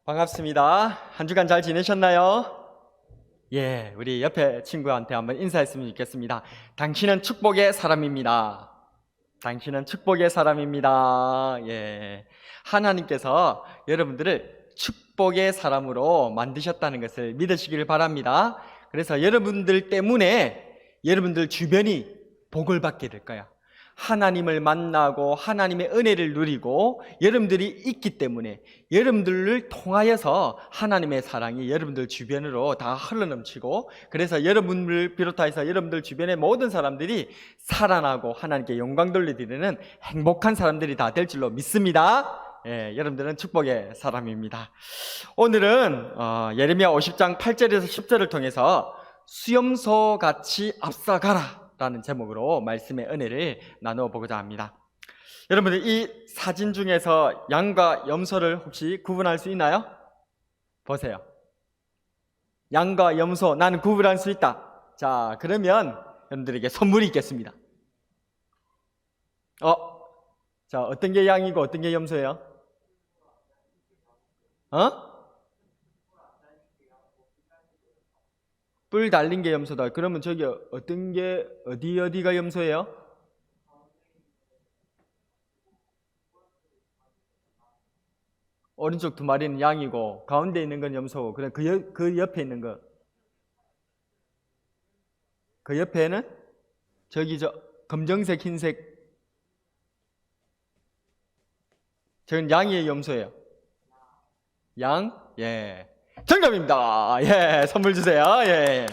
반갑습니다. 한 주간 잘 지내셨나요? 예, 우리 옆에 친구한테 한번 인사했으면 좋겠습니다. 당신은 축복의 사람입니다. 당신은 축복의 사람입니다. 예. 하나님께서 여러분들을 축복의 사람으로 만드셨다는 것을 믿으시길 바랍니다. 그래서 여러분들 때문에 여러분들 주변이 복을 받게 될 거야. 하나님을 만나고 하나님의 은혜를 누리고 여러분들이 있기 때문에 여러분들을 통하여서 하나님의 사랑이 여러분들 주변으로 다 흘러넘치고, 그래서 여러분을 비롯해서 여러분들 주변의 모든 사람들이 살아나고 하나님께 영광 돌려드리는 행복한 사람들이 다 될 줄로 믿습니다. 예, 여러분들은 축복의 사람입니다. 오늘은 예레미야 50장 8절에서 10절을 통해서 수염소 같이 앞서가라 라는 제목으로 말씀의 은혜를 나누어 보고자 합니다. 여러분들, 이 사진 중에서 양과 염소를 혹시 구분할 수 있나요? 보세요. 양과 염소, 나는 구분할 수 있다. 자, 그러면 여러분들에게 선물이 있겠습니다. 자, 어떤 게 양이고 어떤 게 염소예요? 뿔 달린 게 염소다. 그러면 저기 어떤 게 어디가 염소예요? 오른쪽 두 마리는 양이고 가운데 있는 건 염소고, 그래 그 옆에 있는 거, 그 옆에는 저기 저 검정색 흰색, 저건 양이에요, 염소예요? 양? 예, 정답입니다. 예, 선물 주세요. 예.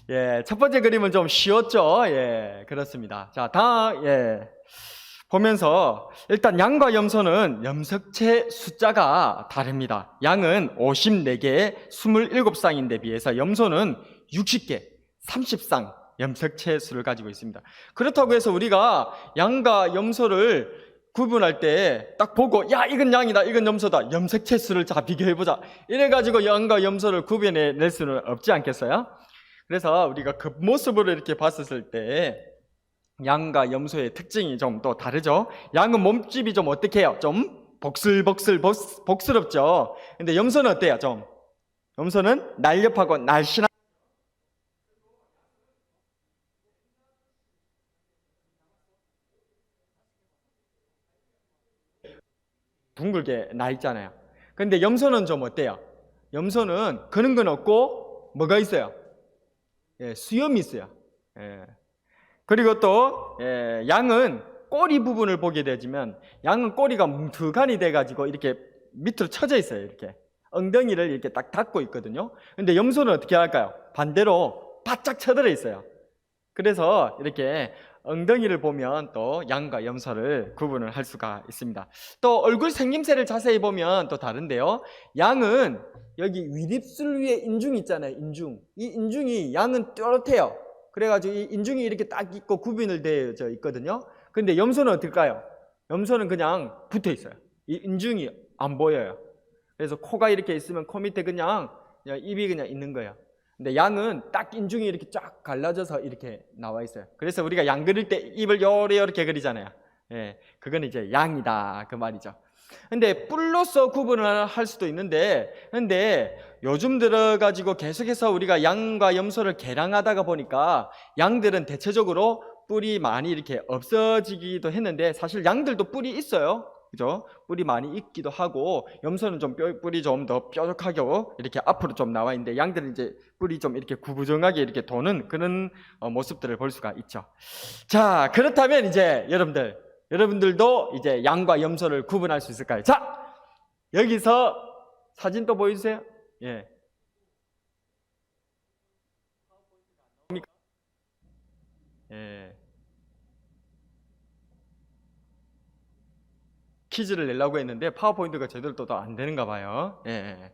예, 첫 번째 그림은 좀 쉬웠죠? 예, 그렇습니다. 자, 보면서 일단 양과 염소는 염색체 숫자가 다릅니다. 양은 54개, 27쌍인데 비해서 염소는 60개, 30쌍 염색체 수를 가지고 있습니다. 그렇다고 해서 우리가 양과 염소를 구분할 때 딱 보고, 야, 이건 양이다, 이건 염소다, 염색체 수를 자 비교해보자, 이래가지고 양과 염소를 구분해낼 수는 없지 않겠어요? 그래서 우리가 그 모습으로 이렇게 봤었을 때 양과 염소의 특징이 좀 또 다르죠. 양은 몸집이 좀 어떻게 해요? 좀 복스럽죠. 근데 염소는 어때요? 염소는 날렵하고 날씬한, 둥글게 나 있잖아요. 근데 염소는 좀 어때요? 염소는 그런 건 없고 뭐가 있어요? 예, 수염이 있어요. 예. 그리고 또 양은 꼬리 부분을 보게 되지만, 양은 꼬리가 뭉툭하니 돼가지고 이렇게 밑으로 쳐져 있어요. 이렇게 엉덩이를 이렇게 딱 닫고 있거든요. 근데 염소는 어떻게 할까요? 반대로 바짝 쳐들어 있어요. 그래서 이렇게 엉덩이를 보면 또 양과 염소를 구분을 할 수가 있습니다. 또 얼굴 생김새를 자세히 보면 또 다른데요. 양은 여기 윗입술 위에 인중이 있잖아요. 인중. 이 인중이, 양은 뚜렷해요. 그래가지고 이 인중이 이렇게 딱 있고 구분을 되어 있거든요. 근데 염소는 어떨까요? 염소는 그냥 붙어 있어요. 이 인중이 안 보여요. 그래서 코가 이렇게 있으면 코 밑에 그냥 입이 그냥 있는 거예요. 근데 양은 딱 인중이 이렇게 쫙 갈라져서 이렇게 나와 있어요. 그래서 우리가 양 그릴 때 입을 요렇게 그리잖아요. 예, 그건 이제 양이다 그 말이죠. 근데 뿔로서 구분을 할 수도 있는데, 근데 요즘 들어가지고 계속해서 우리가 양과 염소를 개량하다가 보니까 양들은 대체적으로 뿔이 많이 이렇게 없어지기도 했는데, 사실 양들도 뿔이 있어요. 그죠? 뿔이 많이 있기도 하고, 염소는 좀 뿔이 좀 더 뾰족하게 이렇게 앞으로 좀 나와 있는데, 양들은 이제 뿔이 좀 이렇게 구부정하게 이렇게 도는 그런 모습들을 볼 수가 있죠. 자, 그렇다면 이제 여러분들도 이제 양과 염소를 구분할 수 있을까요? 자, 여기서 사진 또 보여주세요. 예. 예. 퀴즈를 내려고 했는데 파워포인트가 제대로 또 안 되는가 봐요. 예.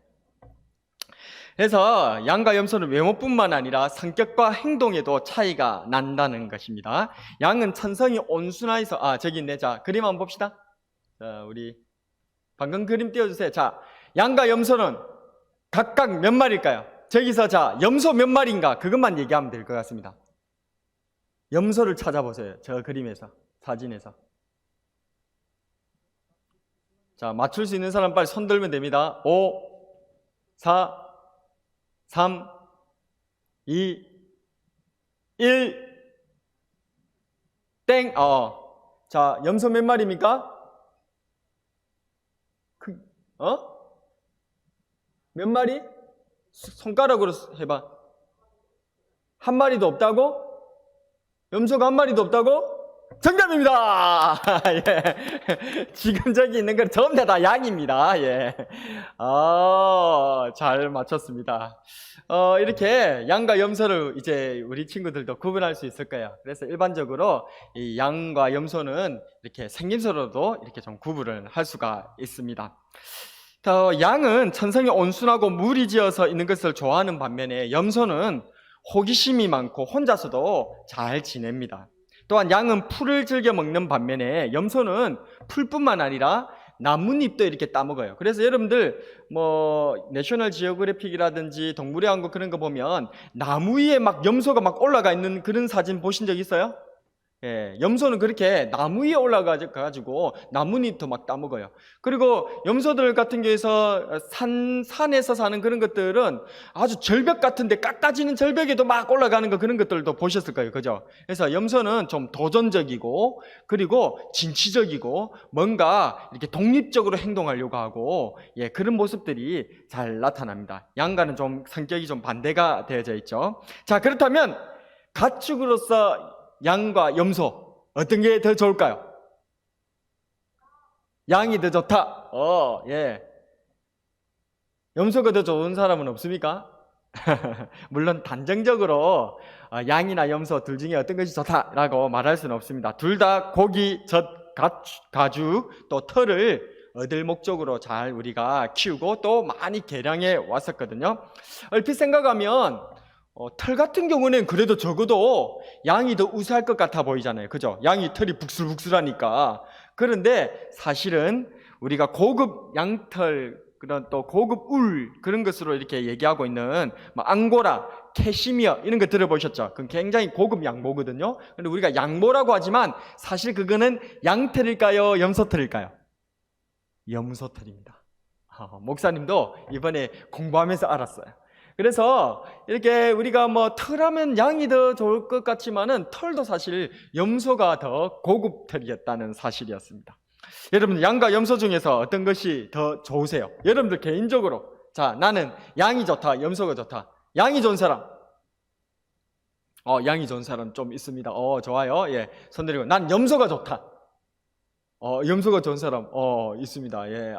그래서 양과 염소는 외모뿐만 아니라 성격과 행동에도 차이가 난다는 것입니다. 양은 천성이 온순해서, 저기 있네. 자, 그림 한번 봅시다. 자, 우리 방금 그림 띄워주세요. 자, 양과 염소는 각각 몇 마리일까요? 저기서 자, 염소 몇 마리인가 그것만 얘기하면 될 것 같습니다. 염소를 찾아보세요. 저 그림에서, 사진에서. 자, 맞출 수 있는 사람 빨리 손 들면 됩니다. 5, 4, 3, 2, 1, 땡! 자, 염소 몇 마리입니까? 몇 마리? 손가락으로 해봐. 한 마리도 없다고? 염소가 한 마리도 없다고? 정답입니다! 예. 지금 저기 있는 건 전부 다 양입니다. 예. 잘 맞췄습니다. 이렇게 양과 염소를 이제 우리 친구들도 구분할 수 있을 거예요. 그래서 일반적으로 이 양과 염소는 이렇게 생김새로도 이렇게 좀 구분을 할 수가 있습니다. 양은 천성이 온순하고 무리지어서 있는 것을 좋아하는 반면에 염소는 호기심이 많고 혼자서도 잘 지냅니다. 또한 양은 풀을 즐겨 먹는 반면에 염소는 풀뿐만 아니라 나뭇잎도 이렇게 따먹어요. 그래서 여러분들 내셔널 지오그래픽이라든지 동물의 왕국 그런 거 보면 나무 위에 막 염소가 막 올라가 있는 그런 사진 보신 적 있어요? 예, 염소는 그렇게 나무 위에 올라가가지고 나뭇잎도 막 따먹어요. 그리고 염소들 같은 경우에서 산에서 사는 그런 것들은 아주 절벽 같은데 깎아지는 절벽에도 막 올라가는 거 그런 것들도 보셨을 거예요. 그죠? 그래서 염소는 좀 도전적이고 그리고 진취적이고 뭔가 이렇게 독립적으로 행동하려고 하고 그런 모습들이 잘 나타납니다. 양과는 좀 성격이 좀 반대가 되어져 있죠. 자, 그렇다면 가축으로서 양과 염소 어떤 게 더 좋을까요? 양이 더 좋다. 예. 염소가 더 좋은 사람은 없습니까? 물론 단정적으로 양이나 염소 둘 중에 어떤 것이 좋다라고 말할 수는 없습니다. 둘 다 고기, 젖, 가죽, 또 털을 얻을 목적으로 잘 우리가 키우고 또 많이 개량해 왔었거든요. 얼핏 생각하면 털 같은 경우는 그래도 적어도 양이 더 우수할 것 같아 보이잖아요. 그죠? 양이 털이 북슬북슬하니까. 그런데 사실은 우리가 고급 양털, 그런 또 고급 울, 그런 것으로 이렇게 얘기하고 있는 앙고라, 캐시미어 이런 거 들어보셨죠? 그건 굉장히 고급 양모거든요. 근데 우리가 양모라고 하지만 사실 그거는 양털일까요? 염소털일까요? 염소털입니다. 목사님도 이번에 공부하면서 알았어요. 그래서 이렇게 우리가 털하면 양이 더 좋을 것 같지만은 털도 사실 염소가 더 고급 털이었다는 사실이었습니다. 여러분, 양과 염소 중에서 어떤 것이 더 좋으세요? 여러분들 개인적으로, 자, 나는 양이 좋다, 염소가 좋다. 양이 좋은 사람. 양이 좋은 사람 좀 있습니다. 좋아요. 예, 손 들이고. 난 염소가 좋다. 염소가 좋은 사람, 있습니다. 예.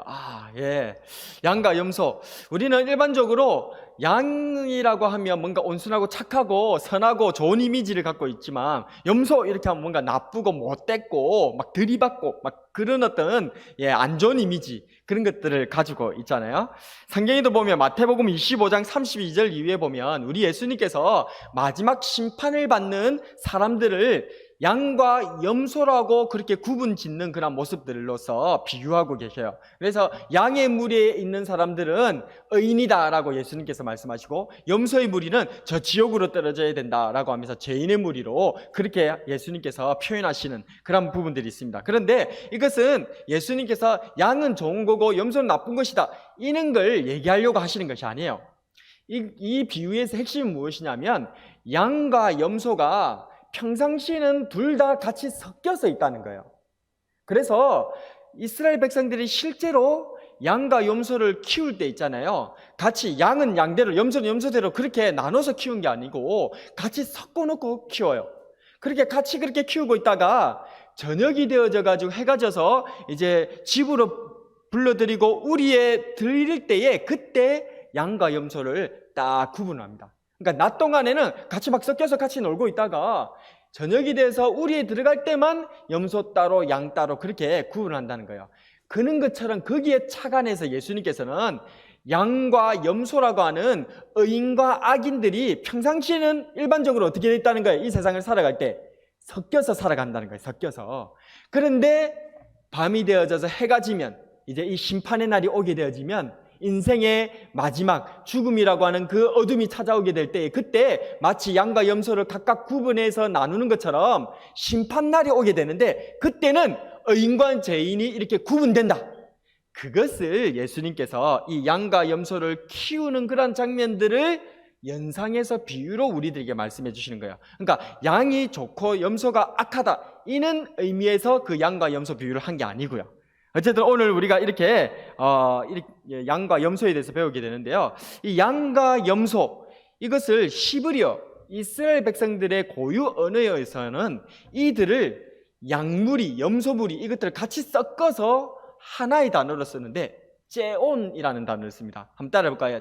예. 양과 염소. 우리는 일반적으로 양이라고 하면 뭔가 온순하고 착하고 선하고 좋은 이미지를 갖고 있지만, 염소 이렇게 하면 뭔가 나쁘고 못됐고, 막 들이받고, 막 그런 어떤, 안 좋은 이미지, 그런 것들을 가지고 있잖아요. 성경에도 보면 마태복음 25장 32절 이후에 보면 우리 예수님께서 마지막 심판을 받는 사람들을 양과 염소라고 그렇게 구분 짓는 그런 모습들로서 비유하고 계셔요. 그래서 양의 무리에 있는 사람들은 의인이다라고 예수님께서 말씀하시고, 염소의 무리는 저 지옥으로 떨어져야 된다라고 하면서 죄인의 무리로 그렇게 예수님께서 표현하시는 그런 부분들이 있습니다. 그런데 이것은 예수님께서 양은 좋은 거고 염소는 나쁜 것이다, 이런 걸 얘기하려고 하시는 것이 아니에요. 이 비유에서 핵심은 무엇이냐면, 양과 염소가 평상시에는 둘 다 같이 섞여서 있다는 거예요. 그래서 이스라엘 백성들이 실제로 양과 염소를 키울 때 있잖아요. 같이 양은 양대로, 염소는 염소대로 그렇게 나눠서 키운 게 아니고 같이 섞어놓고 키워요. 그렇게 같이 그렇게 키우고 있다가 저녁이 되어져 가지고 해가 져서 이제 집으로 불러들이고 우리에 들일 때에 그때 양과 염소를 딱 구분합니다. 그러니까 낮 동안에는 같이 막 섞여서 같이 놀고 있다가 저녁이 돼서 우리에 들어갈 때만 염소 따로 양 따로 그렇게 구분한다는 거예요. 그런 것처럼 거기에 착안해서 예수님께서는 양과 염소라고 하는 의인과 악인들이 평상시에는 일반적으로 어떻게 되어 있다는 거예요? 이 세상을 살아갈 때 섞여서 살아간다는 거예요. 섞여서. 그런데 밤이 되어져서 해가 지면, 이제 이 심판의 날이 오게 되어지면 인생의 마지막 죽음이라고 하는 그 어둠이 찾아오게 될 때, 그때 마치 양과 염소를 각각 구분해서 나누는 것처럼 심판날이 오게 되는데, 그때는 의인과 죄인이 이렇게 구분된다. 그것을 예수님께서 이 양과 염소를 키우는 그런 장면들을 연상해서 비유로 우리들에게 말씀해 주시는 거예요. 그러니까 양이 좋고 염소가 악하다, 이는 의미에서 그 양과 염소 비유를 한 게 아니고요. 어쨌든 오늘 우리가 이렇게 양과 염소에 대해서 배우게 되는데요. 이 양과 염소, 이것을 시브리어, 이스라엘 백성들의 고유 언어에서는 이들을 양무리, 염소무리, 이것들을 같이 섞어서 하나의 단어로 쓰는데 째온이라는 단어를 씁니다. 한번 따라해볼까요?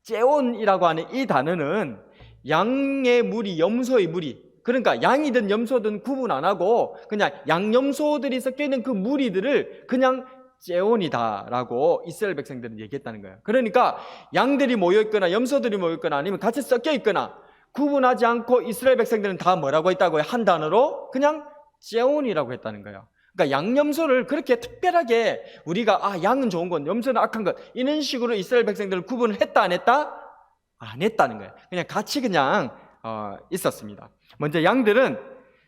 째온이라고 하는 이 단어는 양의 무리, 염소의 무리, 그러니까 양이든 염소든 구분 안 하고 그냥 양염소들이 섞여있는 그 무리들을 그냥 째온이다라고 이스라엘 백성들은 얘기했다는 거예요. 그러니까 양들이 모여있거나 염소들이 모여있거나 아니면 같이 섞여있거나 구분하지 않고 이스라엘 백성들은 다 뭐라고 했다고요? 한 단어로 그냥 째온이라고 했다는 거예요. 그러니까 양염소를 그렇게 특별하게 우리가 양은 좋은 것, 염소는 악한 것, 이런 식으로 이스라엘 백성들을 구분을 했다 안 했다? 안 했다는 거예요. 그냥 같이 있었습니다. 먼저 양들은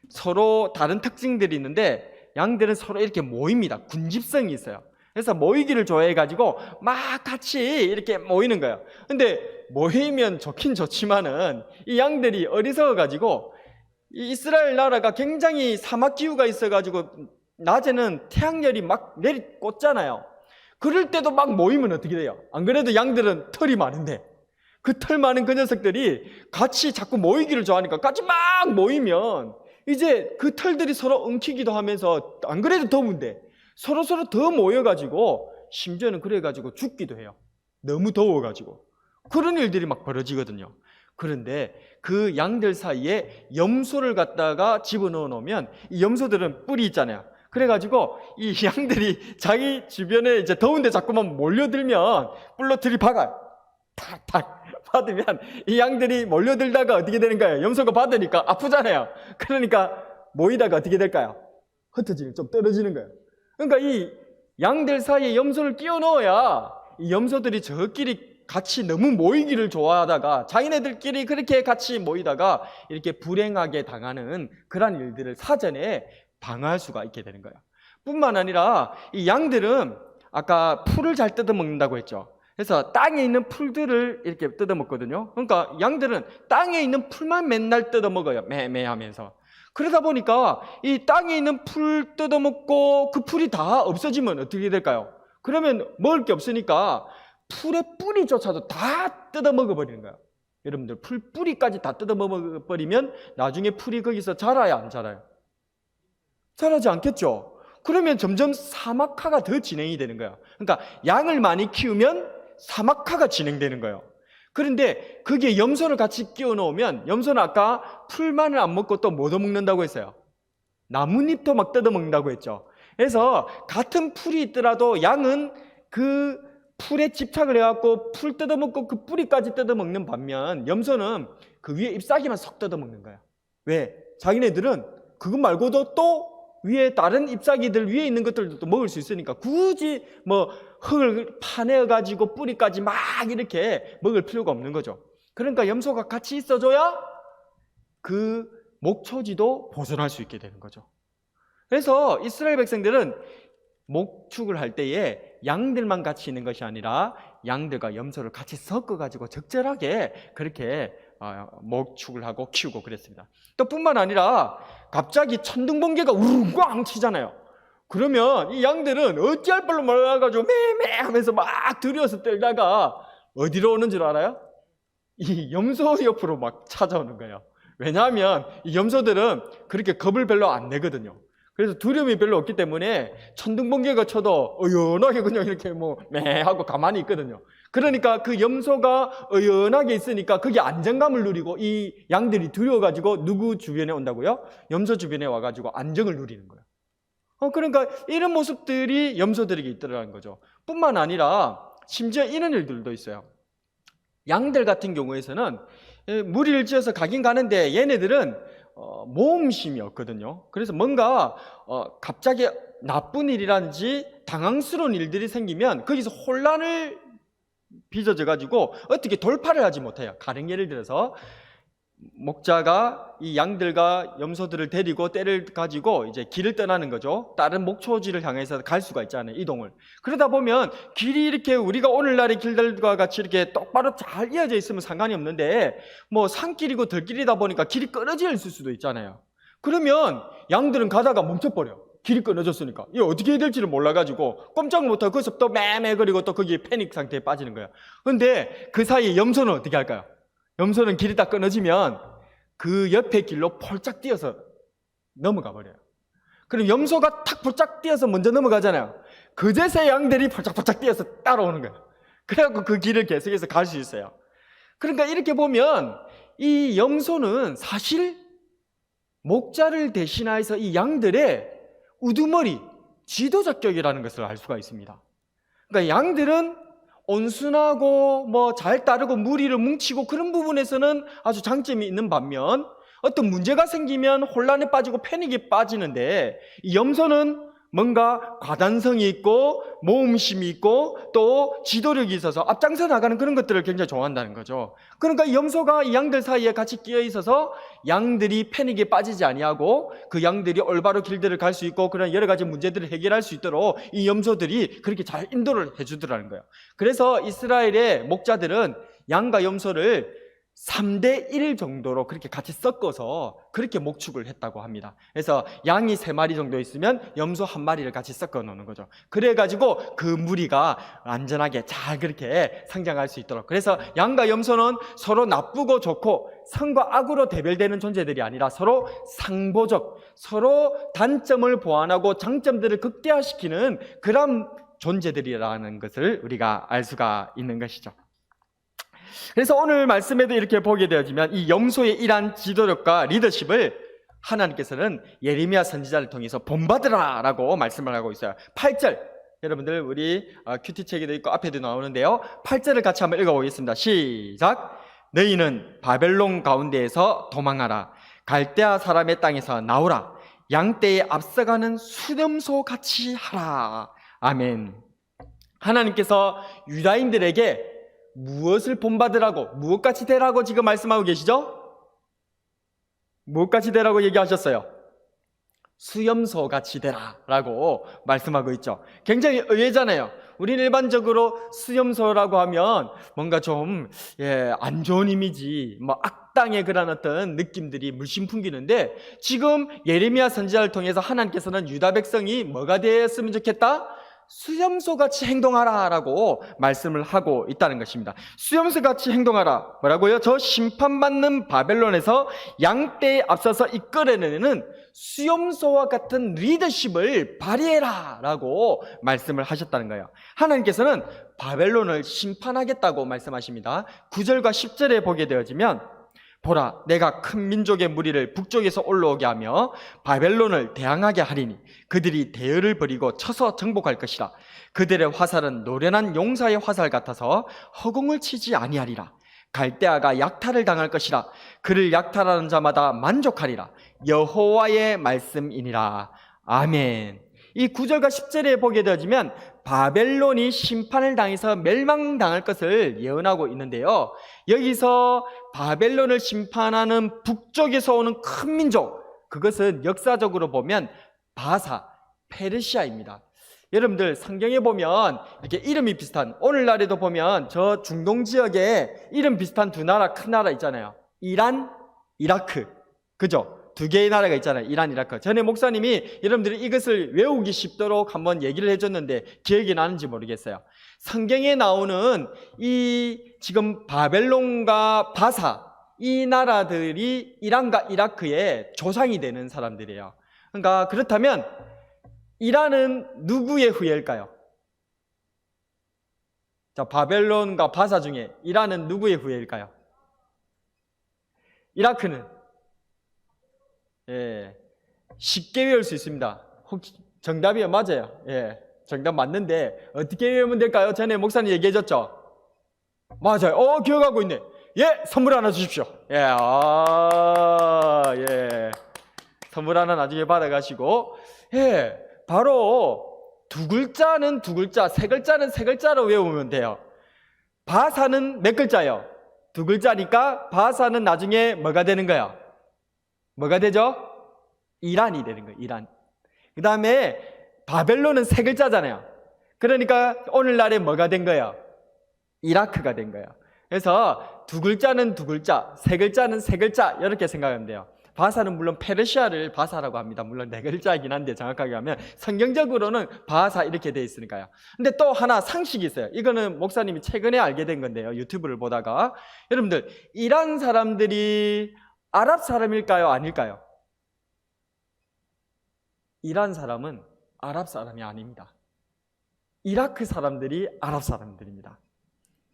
서로 다른 특징들이 있는데 양들은 서로 이렇게 모입니다. 군집성이 있어요. 그래서 모이기를 좋아해가지고 막 같이 이렇게 모이는 거예요. 근데 모이면 좋긴 좋지만은 이 양들이 어리석어가지고 이 이스라엘 나라가 굉장히 사막 기후가 있어가지고 낮에는 태양열이 막 내리꽂잖아요. 그럴 때도 막 모이면 어떻게 돼요? 안 그래도 양들은 털이 많은데 그 털 많은 그 녀석들이 같이 자꾸 모이기를 좋아하니까 같이 막 모이면 이제 그 털들이 서로 엉키기도 하면서 안 그래도 더운데 서로 더 모여가지고 심지어는 그래가지고 죽기도 해요. 너무 더워가지고. 그런 일들이 막 벌어지거든요. 그런데 그 양들 사이에 염소를 갖다가 집어넣어 놓으면 이 염소들은 뿔이 있잖아요. 그래가지고 이 양들이 자기 주변에 이제 더운데 자꾸만 몰려들면 뿔로 들이박아요. 탁탁 받으면 이 양들이 몰려들다가 어떻게 되는 거예요? 염소가 받으니까 아프잖아요. 그러니까 모이다가 어떻게 될까요? 흩어지는, 좀 떨어지는 거예요. 그러니까 이 양들 사이에 염소를 끼워 넣어야 이 염소들이 저끼리 같이 너무 모이기를 좋아하다가 자기네들끼리 그렇게 같이 모이다가 이렇게 불행하게 당하는 그런 일들을 사전에 방어할 수가 있게 되는 거예요. 뿐만 아니라 이 양들은 아까 풀을 잘 뜯어먹는다고 했죠. 그래서 땅에 있는 풀들을 이렇게 뜯어먹거든요. 그러니까 양들은 땅에 있는 풀만 맨날 뜯어먹어요. 매매하면서. 그러다 보니까 이 땅에 있는 풀 뜯어먹고 그 풀이 다 없어지면 어떻게 될까요? 그러면 먹을 게 없으니까 풀의 뿌리조차도 다 뜯어먹어버리는 거예요. 여러분들 풀 뿌리까지 다 뜯어먹어버리면 나중에 풀이 거기서 자라야 안 자라요? 자라지 않겠죠? 그러면 점점 사막화가 더 진행이 되는 거예요. 그러니까 양을 많이 키우면 사막화가 진행되는 거예요. 그런데 거기에 염소를 같이 끼워 놓으면 염소는 아까 풀만을 안 먹고 또 뭐 더 먹는다고 했어요? 나뭇잎도 막 뜯어 먹는다고 했죠. 그래서 같은 풀이 있더라도 양은 그 풀에 집착을 해갖고 풀 뜯어먹고 그 뿌리까지 뜯어먹는 반면 염소는 그 위에 잎사귀만 쏙 뜯어먹는 거야. 왜? 자기네들은 그것 말고도 또 위에 다른 잎사귀들 위에 있는 것들도 또 먹을 수 있으니까 굳이 뭐 흙을 파내가지고 뿌리까지 막 이렇게 먹을 필요가 없는 거죠. 그러니까 염소가 같이 있어줘야 그 목초지도 보존할 수 있게 되는 거죠. 그래서 이스라엘 백성들은 목축을 할 때에 양들만 같이 있는 것이 아니라 양들과 염소를 같이 섞어가지고 적절하게 그렇게 목축을 하고 키우고 그랬습니다. 또 뿐만 아니라 갑자기 천둥번개가 우르꽝 치잖아요. 그러면 이 양들은 어찌할 바를 몰라가지고 매매 하면서 막 들여서 떨다가 어디로 오는 줄 알아요? 이 염소 옆으로 막 찾아오는 거예요. 왜냐하면 이 염소들은 그렇게 겁을 별로 안 내거든요. 그래서 두려움이 별로 없기 때문에 천둥번개가 쳐도 어연하게 그냥 이렇게 매 하고 가만히 있거든요. 그러니까 그 염소가 어연하게 있으니까 거기 안정감을 누리고 이 양들이 두려워가지고 누구 주변에 온다고요? 염소 주변에 와가지고 안정을 누리는 거예요. 그러니까 이런 모습들이 염소들에게 있더라는 거죠. 뿐만 아니라 심지어 이런 일들도 있어요. 양들 같은 경우에서는 무리를 지어서 가긴 가는데 얘네들은 모험심이 없거든요. 그래서 뭔가 갑자기 나쁜 일이라든지 당황스러운 일들이 생기면 거기서 혼란을 빚어져 가지고 어떻게 돌파를 하지 못해요. 가령 예를 들어서 목자가 이 양들과 염소들을 데리고 떼를 가지고 이제 길을 떠나는 거죠. 다른 목초지를 향해서 갈 수가 있잖아요, 이동을. 그러다 보면 길이 이렇게 우리가 오늘날의 길들과 같이 이렇게 똑바로 잘 이어져 있으면 상관이 없는데, 뭐 산길이고 들길이다 보니까 길이 끊어져 있을 수도 있잖아요. 그러면 양들은 가다가 멈춰버려. 길이 끊어졌으니까. 이거 어떻게 해야 될지를 몰라가지고 꼼짝 못하고 거기서 또 매매거리고 또 거기에 패닉 상태에 빠지는 거예요. 그런데 그 사이에 염소는 어떻게 할까요? 염소는 길이 딱 끊어지면 그 옆에 길로 폴짝 뛰어서 넘어가 버려요. 그럼 염소가 탁 폴짝 뛰어서 먼저 넘어가잖아요. 그제서야 양들이 폴짝폴짝 뛰어서 따라오는 거예요. 그래갖고 그 길을 계속해서 갈 수 있어요. 그러니까 이렇게 보면 이 염소는 사실 목자를 대신해서 이 양들의 우두머리, 지도자격이라는 것을 알 수가 있습니다. 그러니까 양들은 온순하고 뭐 잘 따르고 무리를 뭉치고 그런 부분에서는 아주 장점이 있는 반면 어떤 문제가 생기면 혼란에 빠지고 패닉에 빠지는데, 이 염소는 뭔가 과단성이 있고 모험심이 있고 또 지도력이 있어서 앞장서 나가는 그런 것들을 굉장히 좋아한다는 거죠. 그러니까 이 염소가 이 양들 사이에 같이 끼어 있어서 양들이 패닉에 빠지지 아니하고 그 양들이 올바로 길들을 갈 수 있고 그런 여러 가지 문제들을 해결할 수 있도록 이 염소들이 그렇게 잘 인도를 해주더라는 거예요. 그래서 이스라엘의 목자들은 양과 염소를 3대 1 정도로 그렇게 같이 섞어서 그렇게 목축을 했다고 합니다. 그래서 양이 3마리 정도 있으면 염소 1마리를 같이 섞어 놓는 거죠. 그래가지고 그 무리가 안전하게 잘 그렇게 성장할 수 있도록. 그래서 양과 염소는 서로 나쁘고 좋고 선과 악으로 대별되는 존재들이 아니라 서로 상보적, 서로 단점을 보완하고 장점들을 극대화시키는 그런 존재들이라는 것을 우리가 알 수가 있는 것이죠. 그래서 오늘 말씀에도 이렇게 보게 되어지면 이 염소의 이러한 지도력과 리더십을 하나님께서는 예레미야 선지자를 통해서 본받으라 라고 말씀을 하고 있어요. 8절, 여러분들 우리 큐티책에도 있고 앞에도 나오는데요, 8절을 같이 한번 읽어보겠습니다. 시작. 너희는 바벨론 가운데에서 도망하라. 갈대아 사람의 땅에서 나오라. 양떼에 앞서가는 수렴소 같이 하라. 아멘. 하나님께서 유다인들에게 무엇을 본받으라고, 무엇같이 되라고 지금 말씀하고 계시죠? 무엇같이 되라고 얘기하셨어요? 수염소같이 되라라고 말씀하고 있죠. 굉장히 의외잖아요. 우리는 일반적으로 수염소라고 하면 뭔가 좀 안 좋은 이미지, 뭐 악당의 그런 어떤 느낌들이 물씬 풍기는데, 지금 예레미야 선지자를 통해서 하나님께서는 유다 백성이 뭐가 되었으면 좋겠다? 수염소같이 행동하라 라고 말씀을 하고 있다는 것입니다. 수염소같이 행동하라. 뭐라고요? 저 심판받는 바벨론에서 양떼에 앞서서 이끌어내는 수염소와 같은 리더십을 발휘해라 라고 말씀을 하셨다는 거예요. 하나님께서는 바벨론을 심판하겠다고 말씀하십니다. 9절과 10절에 보게 되어지면, 보라, 내가 큰 민족의 무리를 북쪽에서 올라오게 하며 바벨론을 대항하게 하리니 그들이 대열을 벌이고 쳐서 정복할 것이라. 그들의 화살은 노련한 용사의 화살 같아서 허공을 치지 아니하리라. 갈대아가 약탈을 당할 것이라. 그를 약탈하는 자마다 만족하리라. 여호와의 말씀이니라. 아멘. 이 9절과 10절에 보게 되어지면 바벨론이 심판을 당해서 멸망당할 것을 예언하고 있는데요, 여기서 바벨론을 심판하는 북쪽에서 오는 큰 민족, 그것은 역사적으로 보면 바사, 페르시아입니다. 여러분들 성경에 보면 이렇게 이름이 비슷한, 오늘날에도 보면 저 중동 지역에 이름 비슷한 두 나라, 큰 나라 있잖아요. 이란, 이라크. 그죠? 두 개의 나라가 있잖아요. 이란, 이라크. 전에 목사님이 여러분들이 이것을 외우기 쉽도록 한번 얘기를 해줬는데 기억이 나는지 모르겠어요. 성경에 나오는 이 지금 바벨론과 바사, 이 나라들이 이란과 이라크의 조상이 되는 사람들이에요. 그러니까 그렇다면 이란은 누구의 후예일까요? 자, 바벨론과 바사 중에 이란은 누구의 후예일까요? 이라크는 쉽게 외울 수 있습니다. 혹시 정답이요? 맞아요. 정답 맞는데 어떻게 외우면 될까요? 전에 목사님 얘기해줬죠? 맞아요. 기억하고 있네. 선물 하나 주십시오. 선물 하나 나중에 받아가시고, 바로 두 글자는 두 글자, 세 글자는 세 글자로 외우면 돼요. 바사는 몇 글자요? 두 글자니까 바사는 나중에 뭐가 되는 거야? 뭐가 되죠? 이란이 되는 거예요. 이란. 그 다음에 바벨론은 세 글자잖아요. 그러니까 오늘날에 뭐가 된 거예요? 이라크가 된 거예요. 그래서 두 글자는 두 글자, 세 글자는 세 글자 이렇게 생각하면 돼요. 바사는 물론 페르시아를 바사라고 합니다. 물론 네 글자이긴 한데 정확하게 하면 성경적으로는 바사 이렇게 되어 있으니까요. 근데 또 하나 상식이 있어요. 이거는 목사님이 최근에 알게 된 건데요. 유튜브를 보다가 여러분들 이란 사람들이 아랍 사람일까요? 아닐까요? 이란 사람은 아랍 사람이 아닙니다. 이라크 사람들이 아랍 사람들입니다.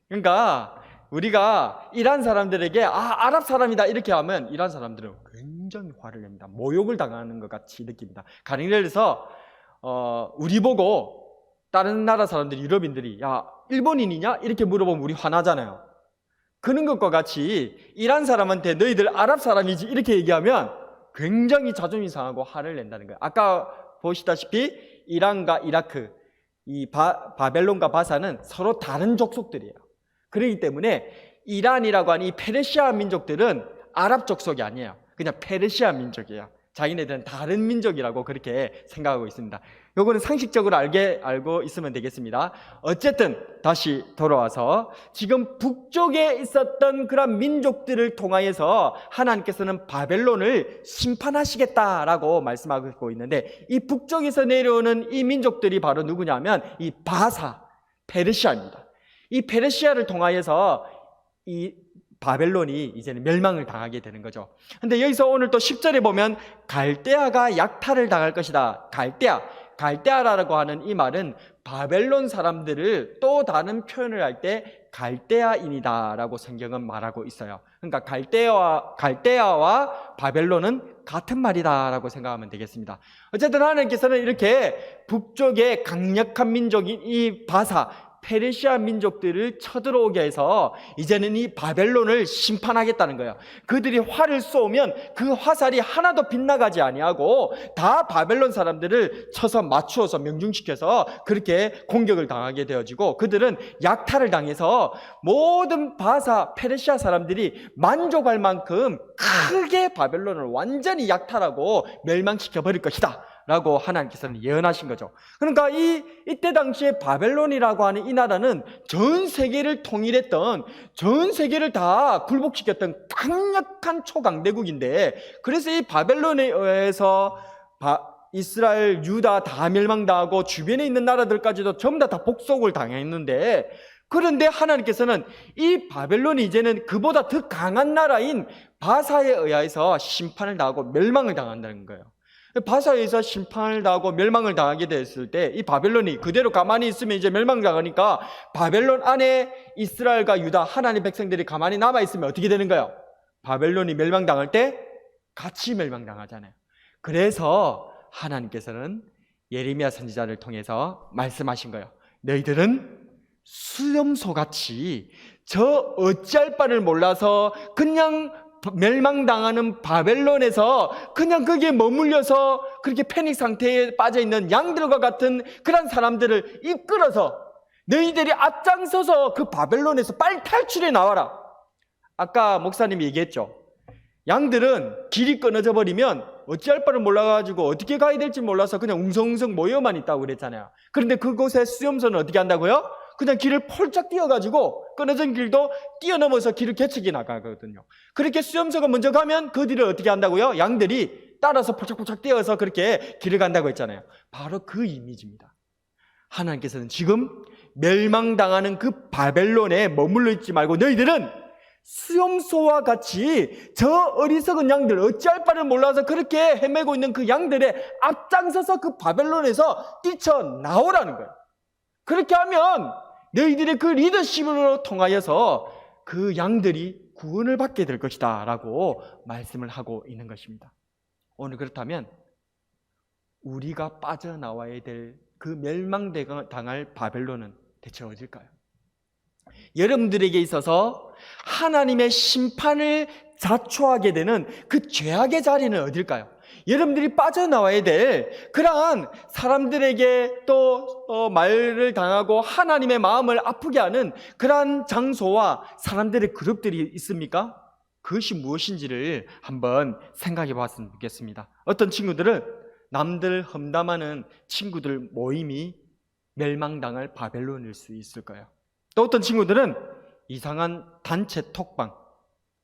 그러니까 우리가 이란 사람들에게 아랍 사람이다 이렇게 하면 이란 사람들은 굉장히 화를 냅니다. 모욕을 당하는 것 같이 느낍니다. 가령 예를 들어서 우리 보고 다른 나라 사람들이 유럽인들이 야 일본인이냐? 이렇게 물어보면 우리 화나잖아요. 그런 것과 같이 이란 사람한테 너희들 아랍 사람이지 이렇게 얘기하면 굉장히 자존심 상하고 화를 낸다는 거예요. 아까 보시다시피 이란과 이라크, 이 바벨론과 바사는 서로 다른 족속들이에요. 그렇기 때문에 이란이라고 하는 이 페르시아 민족들은 아랍 족속이 아니에요. 그냥 페르시아 민족이에요. 자기네들은 다른 민족이라고 그렇게 생각하고 있습니다. 요거는 상식적으로 알고 있으면 되겠습니다. 어쨌든 다시 돌아와서 지금 북쪽에 있었던 그런 민족들을 통하여서 하나님께서는 바벨론을 심판하시겠다라고 말씀하고 있는데 이 북쪽에서 내려오는 이 민족들이 바로 누구냐면 이 바사, 페르시아입니다. 이 페르시아를 통하여서 이 바벨론이 이제는 멸망을 당하게 되는 거죠. 근데 여기서 오늘 또 10절에 보면 갈대아가 약탈을 당할 것이다. 갈대아라고 하는 이 말은 바벨론 사람들을 또 다른 표현을 할 때 갈대아인이다 라고 성경은 말하고 있어요. 그러니까 갈대아와 바벨론은 같은 말이다 라고 생각하면 되겠습니다. 어쨌든 하나님께서는 이렇게 북쪽의 강력한 민족인 이 바사, 페르시아 민족들을 쳐들어오게 해서 이제는 이 바벨론을 심판하겠다는 거예요. 그들이 활을 쏘면 그 화살이 하나도 빗나가지 아니하고 다 바벨론 사람들을 쳐서 맞추어서 명중시켜서 그렇게 공격을 당하게 되어지고 그들은 약탈을 당해서 모든 바사 페르시아 사람들이 만족할 만큼 크게 바벨론을 완전히 약탈하고 멸망시켜 버릴 것이다 라고 하나님께서는 예언하신 거죠. 그러니까 이때 당시에 바벨론이라고 하는 이 나라는 전 세계를 통일했던, 전 세계를 다 굴복시켰던 강력한 초강대국인데, 그래서 이 바벨론에 의해서 이스라엘, 유다 다 멸망당하고 주변에 있는 나라들까지도 전부 다 복속을 당했는데, 그런데 하나님께서는 이 바벨론이 이제는 그보다 더 강한 나라인 바사에 의해서 심판을 당하고 멸망을 당한다는 거예요. 바사에서 심판을 당하고 멸망을 당하게 됐을 때 이 바벨론이 그대로 가만히 있으면 이제 멸망당하니까 바벨론 안에 이스라엘과 유다 하나님 백성들이 가만히 남아있으면 어떻게 되는 거예요? 바벨론이 멸망당할 때 같이 멸망당하잖아요. 그래서 하나님께서는 예레미야 선지자를 통해서 말씀하신 거예요. 너희들은 수염소같이 저 어찌할 바를 몰라서 그냥 멸망당하는 바벨론에서 그냥 거기에 머물려서 그렇게 패닉 상태에 빠져있는 양들과 같은 그런 사람들을 이끌어서 너희들이 앞장서서 그 바벨론에서 빨리 탈출해 나와라. 아까 목사님이 얘기했죠. 양들은 길이 끊어져 버리면 어찌할 바를 몰라가지고 어떻게 가야 될지 몰라서 그냥 웅성웅성 모여만 있다고 그랬잖아요. 그런데 그곳에 수염소는 어떻게 한다고요? 그냥 길을 폴짝 뛰어가지고 끊어진 길도 뛰어넘어서 길을 개척해 나가거든요. 그렇게 수염소가 먼저 가면 그 뒤를 어떻게 한다고요? 양들이 따라서 폴짝폴짝 뛰어서 그렇게 길을 간다고 했잖아요. 바로 그 이미지입니다. 하나님께서는 지금 멸망당하는 그 바벨론에 머물러 있지 말고 너희들은 수염소와 같이 저 어리석은 양들 어찌할 바를 몰라서 그렇게 헤매고 있는 그 양들의 앞장서서 그 바벨론에서 뛰쳐나오라는 거예요. 그렇게 하면 너희들의 그 리더십으로 통하여서 그 양들이 구원을 받게 될 것이다 라고 말씀을 하고 있는 것입니다. 오늘 그렇다면 우리가 빠져나와야 될 그 멸망당할 바벨론은 대체 어딜까요? 여러분들에게 있어서 하나님의 심판을 자초하게 되는 그 죄악의 자리는 어딜까요? 여러분들이 빠져나와야 될 그러한 사람들에게 또 말을 당하고 하나님의 마음을 아프게 하는 그러한 장소와 사람들의 그룹들이 있습니까? 그것이 무엇인지를 한번 생각해 봤으면 좋겠습니다. 어떤 친구들은 남들 험담하는 친구들 모임이 멸망당할 바벨론일 수 있을 거예요. 또 어떤 친구들은 이상한 단체 톡방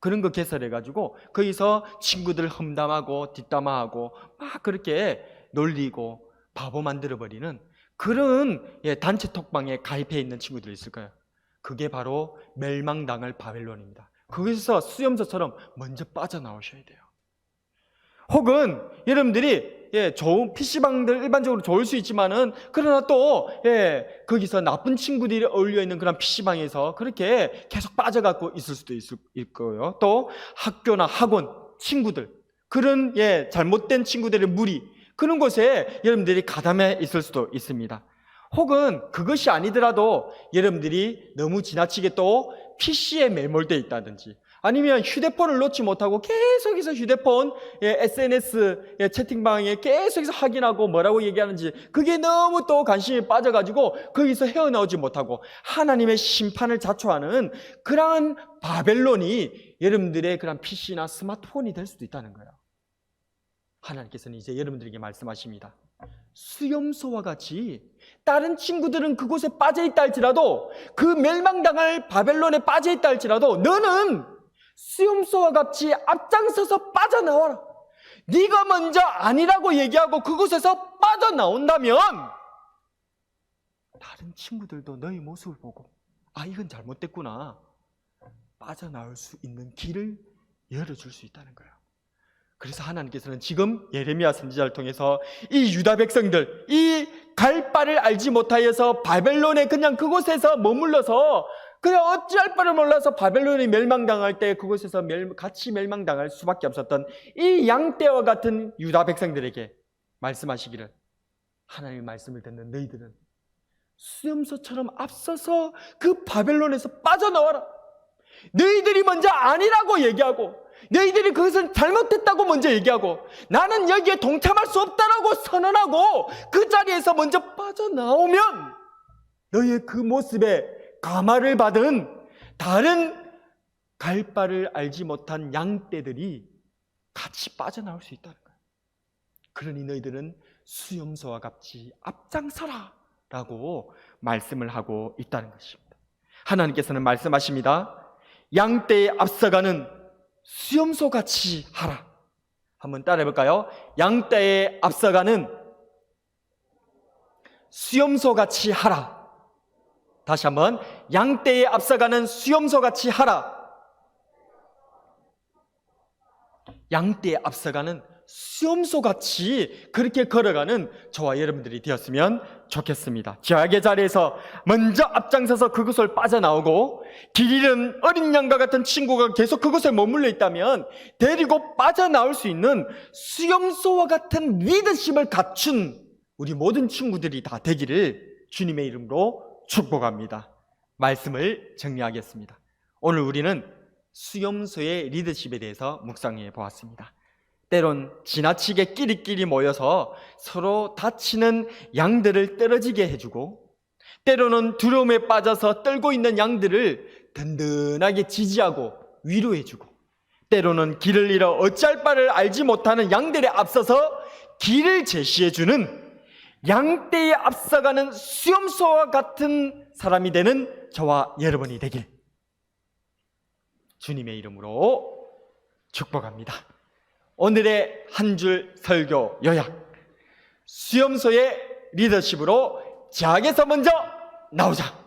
그런 거 개설해가지고 거기서 친구들 험담하고 뒷담화하고 막 그렇게 놀리고 바보 만들어버리는 그런 단체 톡방에 가입해 있는 친구들이 있을 거예요. 그게 바로 멸망당할 바벨론입니다. 거기서 수염소처럼 먼저 빠져나오셔야 돼요. 혹은 여러분들이 좋은 PC방들 일반적으로 좋을 수 있지만은 그러나 또 거기서 나쁜 친구들이 어울려 있는 그런 PC방에서 그렇게 계속 빠져갖고 있을 수도 있을 거예요. 또 학교나 학원 친구들 그런 잘못된 친구들의 무리 그런 곳에 여러분들이 가담해 있을 수도 있습니다. 혹은 그것이 아니더라도 여러분들이 너무 지나치게 또 PC에 매몰되어 있다든지 아니면 휴대폰을 놓지 못하고 계속해서 휴대폰, SNS, 채팅방에 계속해서 확인하고 뭐라고 얘기하는지 그게 너무 또 관심이 빠져가지고 거기서 헤어나오지 못하고 하나님의 심판을 자초하는 그러한 바벨론이 여러분들의 그런 PC나 스마트폰이 될 수도 있다는 거예요. 하나님께서는 이제 여러분들에게 말씀하십니다. 수염소와 같이 다른 친구들은 그곳에 빠져있다 할지라도 그 멸망당할 바벨론에 빠져있다 할지라도 너는 수염소와 같이 앞장서서 빠져나와라. 네가 먼저 아니라고 얘기하고 그곳에서 빠져나온다면 다른 친구들도 너의 모습을 보고 아 이건 잘못됐구나 빠져나올 수 있는 길을 열어줄 수 있다는 거예요. 그래서 하나님께서는 지금 예레미야 선지자를 통해서 이 유다 백성들 이 갈 바를 알지 못하여서 바벨론에 그냥 그곳에서 머물러서 그냥 어찌할 바를 몰라서 바벨론이 멸망당할 때 그곳에서 같이 멸망당할 수밖에 없었던 이 양떼와 같은 유다 백성들에게 말씀하시기를 하나님의 말씀을 듣는 너희들은 수염소처럼 앞서서 그 바벨론에서 빠져나와라. 너희들이 먼저 아니라고 얘기하고 너희들이 그것은 잘못됐다고 먼저 얘기하고 나는 여기에 동참할 수 없다라고 선언하고 그 자리에서 먼저 빠져나오면 너희의 그 모습에 감화를 받은 다른 갈 바를 알지 못한 양떼들이 같이 빠져나올 수 있다는 거예요. 그러니 너희들은 수염소와 같이 앞장서라 라고 말씀을 하고 있다는 것입니다. 하나님께서는 말씀하십니다. 양떼에 앞서가는 수염소같이 하라. 한번 따라해 볼까요? 양떼에 앞서가는 수염소같이 하라. 다시 한번 양떼에 앞서가는 수염소같이 하라. 양떼에 앞서가는 수염소같이 그렇게 걸어가는 저와 여러분들이 되었으면 좋겠습니다. 죄악의 자리에서 먼저 앞장서서 그곳을 빠져나오고 길 잃은 어린 양과 같은 친구가 계속 그곳에 머물러 있다면 데리고 빠져나올 수 있는 수염소와 같은 리더십을 갖춘 우리 모든 친구들이 다 되기를 주님의 이름으로 축복합니다. 말씀을 정리하겠습니다. 오늘 우리는 수염소의 리더십에 대해서 묵상해 보았습니다. 때론 지나치게 끼리끼리 모여서 서로 다치는 양들을 떨어지게 해주고 때로는 두려움에 빠져서 떨고 있는 양들을 든든하게 지지하고 위로해주고 때로는 길을 잃어 어찌할 바를 알지 못하는 양들에 앞서서 길을 제시해주는 양떼에 앞서가는 수염소와 같은 사람이 되는 저와 여러분이 되길 주님의 이름으로 축복합니다. 오늘의 한 줄 설교 요약. 수염소의 리더십으로 죄악에서 먼저 나오자.